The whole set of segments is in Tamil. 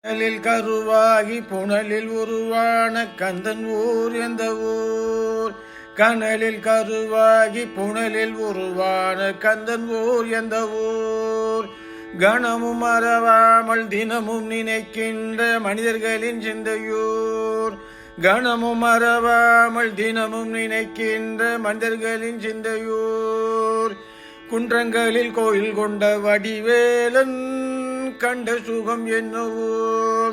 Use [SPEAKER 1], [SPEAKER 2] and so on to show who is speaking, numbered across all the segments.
[SPEAKER 1] கனலில் கருவாகி புனலில் உருவான கந்தன் ஊர் எந்த ஊர்? கனலில் கருவாகி புனலில் உருவான கந்தன் ஊர் எந்த ஊர்? கணமும் மறவாமல் தினமும் நினைக்கின்ற மனிதர்களின் சிந்தையூர். கணமும் மறவாமல் தினமும் நினைக்கின்ற மனிதர்களின் சிந்தையூர். குன்றங்களில் கோயில் கொண்ட வடிவேலன் கண்ட சுகம் என்னவோ?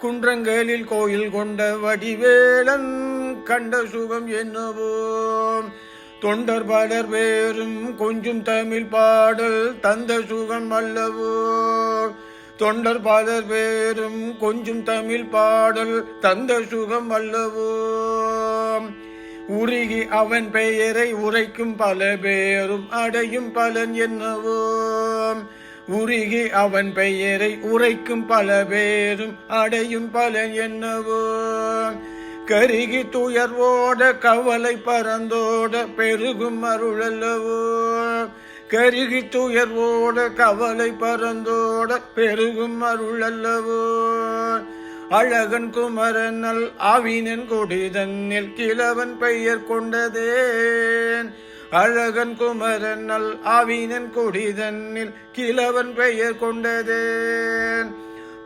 [SPEAKER 1] குன்றங்களில் கோயில் கொண்ட வடிவேலன் கண்ட சுகம் என்னவோ? தொண்டர் பலர் பேரும் கொஞ்சம் தமிழ் பாடல் தந்த சுகம் அல்லவோ? தொண்டர் பலர் பேரும் கொஞ்சம் தமிழ் பாடல் தந்த சுகம் அல்லவோ? உருகி அவன் பெயரை உரைக்கும் பல பேரும் அடையும் பலன் என்னவோ? உருகி அவன் பெயரை உரைக்கும் பல பேரும் அடையும் பலன் என்னவோ? கருகி துயர்வோட கவலை பறந்தோட பெருகும் அருளல்லவோ? கருகி துயர்வோட கவலை பறந்தோட பெருகும் அருளல்லவோ? அழகன் குமரனல் ஆவினன் கொடிதன்னில் கிழவன் பெயர் கொண்டதேன். அழகன் குமரனல் ஆவினன் கொடிதன்னில் கிழவன் பெயர் கொண்டதேன்.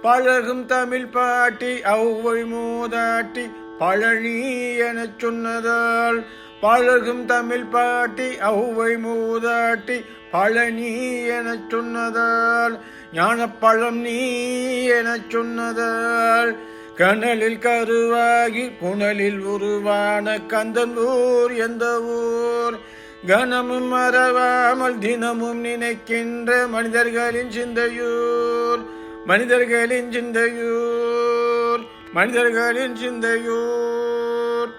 [SPEAKER 1] பழகும் தமிழ் பாட்டி ஔவை மூதாட்டி பழனி எனச் சொன்னதால். பழகும் தமிழ் பாட்டி ஔவை மூதாட்டி பழனி எனச் சொன்னதால். ஞானப்பழம் நீ எனச் சொன்னதால். கனலில் கருவாகி புனலில் உருவான கந்தன் ஊர் எந்த ஊர்? கணமும் மறவாமல் தினமும் நினைக்கின்ற மனிதர்களின் சிந்தையூர். மனிதர்களின் சிந்தையூர். மனிதர்களின் சிந்தையூர்.